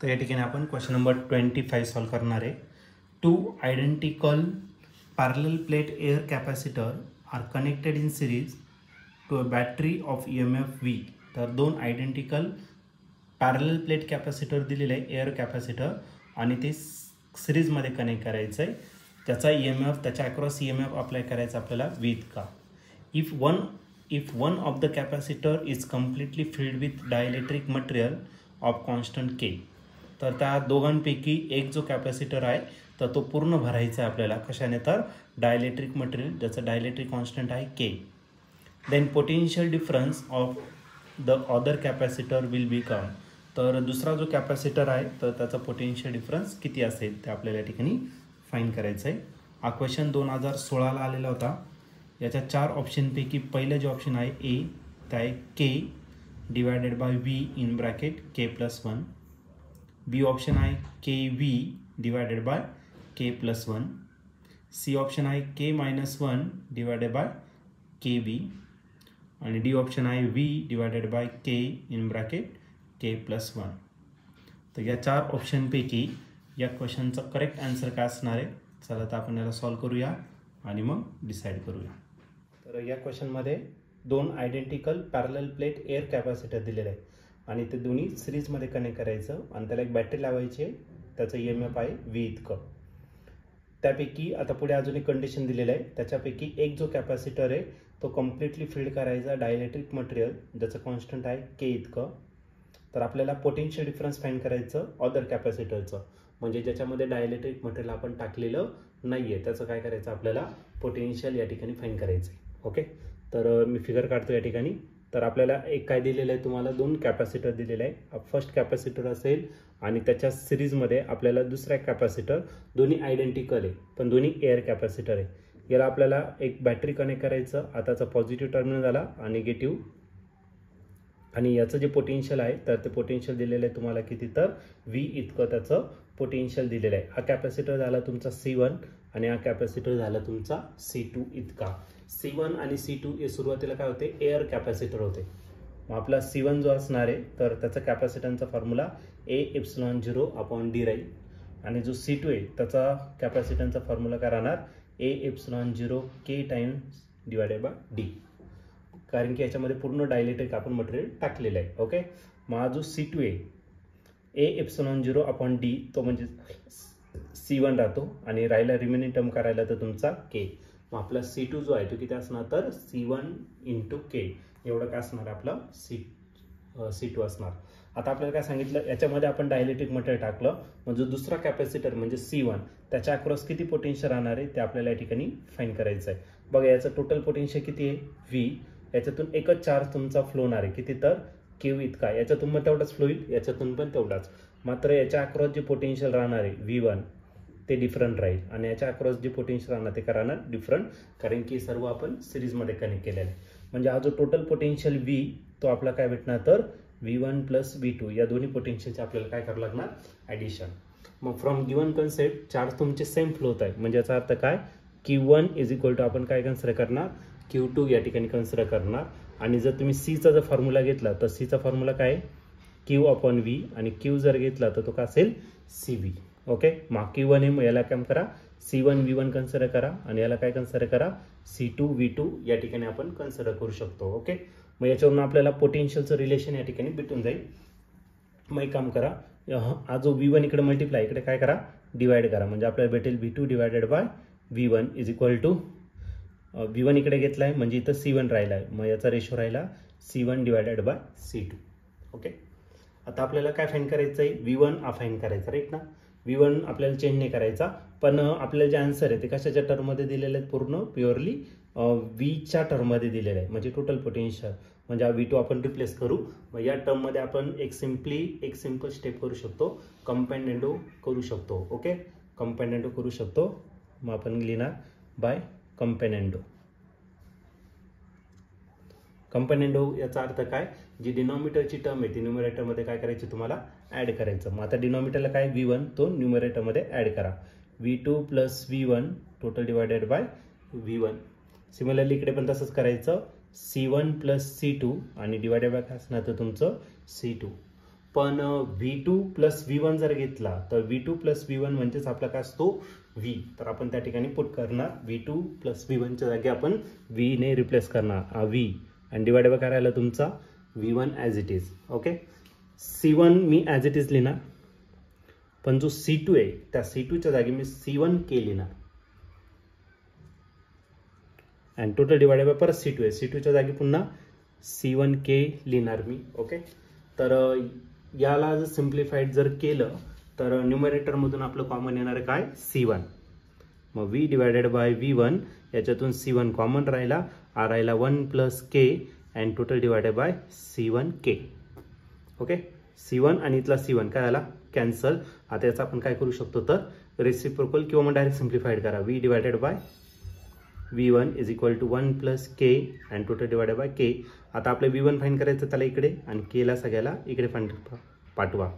तर या ठिकाणी आपण क्वेश्चन नंबर 25 सॉल्व करणार आहे. 2 identical parallel plate air capacitor are connected in series to a battery of EMF V. तर 2 आयडेंटिकल पॅरलल प्लेट कॅपॅसिटर दिलेले आहे एअर कॅपॅसिटर आणि ते सिरीजमध्ये कनेक्ट करायचं आहे. त्याचा EMF त्याच्या अक्रॉस EMF अप्लाय करायचा आपल्याला V इतका. If one of the capacitor is completely filled with dielectric material of constant K. तर त्या दोघांपैकी एक जो कॅपॅसिटर आहे तर तो पूर्ण भरायचा आहे आपल्याला कशाने तर डायलेक्ट्रिक मटेरियल ज्याचं डायलेक्ट्रिक कॉन्स्टंट आहे K. Then potential difference of the other capacitor will become. तर दुसरा जो कॅपॅसिटर आहे तर त्याचा पोटेन्शियल डिफरन्स किती असेल ते आपल्याला या ठिकाणी फाईंड करायचं आहे. हा क्वेश्चन 2016ला आलेला होता. याच्या 4 ऑप्शनपैकी पहिलं जे ऑप्शन आहे ए ते आहे K divided by V in bracket K+1. B option आहे KV divided by K+1. C option आहे K-1 डिवायडेड बाय KB आणि डी ऑप्शन आहे V divided by K in bracket K+1. तर या 4 ऑप्शनपैकी या क्वेश्चनचा करेक्ट आन्सर काय असणार आहे. चला तर आपण याला सॉल्व करूया आणि मग डिसाईड करूया. तर या क्वेश्चनमध्ये 2 identical parallel plate air capacitor दिलेले आहे आणि ते दोन्ही सिरीजमध्ये कनेक्ट करायचं आणि त्याला एक बॅटरी लावायची आहे. त्याचं EMF आहे V इतकं. त्यापैकी आता पुढे अजून एक कंडिशन दिलेलं आहे. त्याच्यापैकी एक जो कॅपॅसिटर आहे तो कम्प्लिटली फिल्ड करायचा डायलेक्ट्रिक मटेरियल ज्याचं कॉन्स्टंट आहे K इतकं. तर आपल्याला पोटेन्शियल डिफरन्स फाईंड करायचं अदर कॅपॅसिटरचं म्हणजे ज्याच्यामध्ये डायलेक्ट्रिक मटेरियल आपण टाकलेलं नाही आहे त्याचं काय करायचं आपल्याला पोटेन्शियल या ठिकाणी फाईंड करायचं आहे. ओके, तर मी फिगर काढतो या ठिकाणी. तर आपल्याला एक काय दिलेलं आहे तुम्हाला 2 कॅपॅसिटर दिलेलं आहे. फर्स्ट कॅपॅसिटर असेल आणि त्याच्या सिरीजमध्ये आपल्याला दुसरा कॅपॅसिटर दोन्ही आयडेंटिकल आहे पण दोन्ही एअर कॅपॅसिटर आहे. याला आपल्याला एक बॅटरी कनेक्ट करायचं. आताचा पॉझिटिव्ह टर्मिनल झाला आणि निगेटिव्ह आणि याचं जे पोटेन्शियल आहे तर ते पोटेन्शियल दिलेलं आहे तुम्हाला किती तर V इतकं त्याचं पोटेन्शियल दिलेलं आहे. हा कॅपॅसिटर झाला तुमचा C1 आणि हा कॅपॅसिटर झाला तुमचा C2 इतका. C1 आणि C2 हे सुरुवातीला काय होते एअर कॅपॅसिटर होते. मग आपला C1 जो असणार आहे तर त्याचा कॅपॅसिटन्सचा फॉर्म्युला A ε0/d राहील आणि जो C2 आहे त्याचा कॅपॅसिटन्सचा फॉर्म्युला काय राहणार A ε0K times divided by D. कारण की याच्यामध्ये पूर्ण डायलेक्ट्रिक आपण मटेरियल टाकलेलं आहे. ओके, मग हा जो C2 आहे A ε0/d तो म्हणजे C1 राहतो आणि राहिला रिमेनिंग टर्म करायला तर तुमचा K. मग आपला C2 जो आहे तो किती असणार तर C1 × K एवढं काय असणार आपलं C2 असणार. आता आपल्याला काय सांगितलं याच्यामध्ये आपण डायलेक्ट्रिक मटेरियल टाकलं म्हणजे दुसरा कॅपॅसिटर म्हणजे C1 त्याच्या अक्रॉस किती पोटेन्शियल राहणार आहे ते आपल्याला या ठिकाणी फाईंड करायचं आहे. बघा याचं टोटल पोटेन्शियल किती आहे V. याच्यातून एकच चार्ज तुमचा फ्लो होणार आहे किती तर Q इतका. याच्यातून पण तेवढाच फ्लो होईल याच्यातून पण तेवढाच. मात्र याच्या अक्रॉस जे पोटेन्शियल राहणार आहे V1 ते डिफरंट राहील आणि याच्या अक्रॉस जे पोटेन्शियल राहणार ते राहणार डिफरंट कारण की सर्व आपण सिरीजमध्ये कनेक्ट केलेलं आहे. म्हणजे हा जो टोटल पोटेन्शियल V तो आपला काय भेटणार तर V1 + V2 या दोन्ही पोटेन्शियलचे आपल्याला काय करावं लागणार ॲडिशन. मग फ्रॉम गिवन कन्सेप्ट चार्ज तुमचे सेम फ्लो होत आहे म्हणजे याचा अर्थ काय Q1 = आपण काय कन्सिडर करणार Q2 या ठिकाणी कन्सिडर करणार. आणि जर तुम्ही Cचा जर फॉर्म्युला घेतला तर Cचा फॉर्म्युला काय Q/V आणि Q जर घेतला तर तो काय असेल CV. ओके, मग Q1 आहे मग याला काय करा C1 V1 कन्सिडर करा आणि याला काय कन्सिडर करा C2 V2 या ठिकाणी आपण कन्सिडर करू शकतो. ओके, मग याच्यावरून आपल्याला पोटेन्शियलचं रिलेशन या ठिकाणी भेटून जाईल. मग एक काम करा हा जो V1 इकडे मल्टिप्लाय इकडे काय करा डिवाइड करा म्हणजे आपल्याला भेटेल V2 divided by V1 = V1 इकडे घेतला आहे म्हणजे इथं C1 राहिला आहे मग याचा रेशो राहिला C1 divided by C2. Okay, आता आपल्याला काय फाईंड करायचं आहे V1 हा फाईंड करायचा राईट ना. V1 आपल्याला चेंज नाही करायचा पण आपल्याला जे आन्सर आहे ते कशाच्या टर्ममध्ये दिलेले आहेत पूर्ण प्युअरली Vच्या टर्ममध्ये दिलेलं आहे म्हणजे टोटल पोटेन्शियल म्हणजे हा V2 आपण रिप्लेस करू. मग या टर्ममध्ये आपण एक सिंपल स्टेप करू शकतो कंपाऊंड करू शकतो. ओके, कंपाऊंड करू शकतो. मग आपण लिहिणार बाय कंपाऊंड याचा अर्थ काय जी डिनॉमिनेटरची टर्म आहे ती न्यूमरेटरमध्ये काय करायची तुम्हाला ॲड करायचं. मग आता डिनॉमिनेटरला काय V1 तो न्यूमरेटरमध्ये ॲड करा V2 + V1 total divided by V1. Similarly इकडे पण तसंच करायचं C1 + C2 आणि डिवायडेड बाय काय असणार तर तुमचं C2. पण V2 प्लस V1 जर घेतला तर V2 प्लस V1 म्हणजेच आपला काय असतो V. तर आपण त्या ठिकाणी पुट करणार V2 प्लस V1च्या जागी आपण V ने रिप्लेस करणार V आणि डिवाइड बाय काय राहिला तुमचा V1 as it is. Okay, C1 me as it is लिहिणार, पण जो C2 आहे त्या C2च्या जागी मी C1K लिहिणार आणि टोटल डिवाइड बाय परत C2 आहे, C2च्या जागी पुन्हा C1K लिहिणार मी. ओके, तर याला जर सिम्प्लिफाईड जर केलं तर न्यूमरेटरमधून आपलं कॉमन येणार आहे काय C1. मग V डिवायडेड बाय V1 याच्यातून C1 कॉमन राहिला, हा राहिला 1 plus K and total divided bye C1K. Okay, C1 आणि इथला C1 काय झाला कॅन्सल. आता याचा आपण काय करू शकतो तर रेसिप्रोकल किंवा मग डायरेक्ट सिम्प्लिफाईड करा. V divided by V1 is equal to 1 plus K and total divided by K. आता आपलं V1 फाईंड करायचं त्याला इकडे आणि Kला सगळ्याला इकडे फाईंड पाठवा.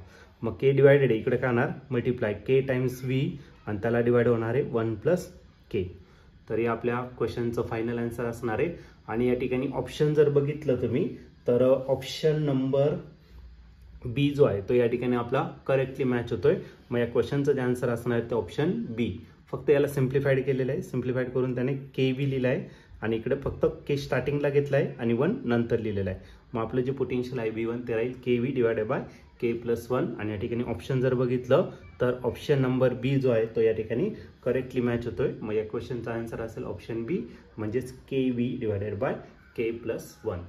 मग K डिवायडेड इकडे काय होणार मल्टिप्लाय K टाइम्स V आणि त्याला डिवाइड होणार आहे 1 प्लस K. तर हे आपल्या क्वेश्चनचं फायनल आन्सर असणार आहे. आणि या ठिकाणी ऑप्शन जर बघितलं तुम्ही तर ऑप्शन नंबर बी जो आहे तो या ठिकाणी आपला करेक्टली मॅच होतोय. मग या क्वेश्चनचं जे आन्सर असणार आहे ते ऑप्शन बी. फक्त याला सिम्प्लिफाईड केलेलं आहे, सिम्प्लिफाईड करून त्याने KV लिहिलं आहे आणि इकडे फक्त K स्टार्टिंगला घेतला आहे आणि 1 नंतर लिहिलेलं आहे. मग आपलं जे पोटेन्शियल आहे V1 ते राहील KV divided by K plus 1. आणि या ठिकाणी ऑप्शन जर बघितलं तर ऑप्शन नंबर बी जो आहे तो या ठिकाणी करेक्टली मॅच होतोय. मग या क्वेश्चनचा आन्सर असेल ऑप्शन बी म्हणजेच KV divided by K plus 1.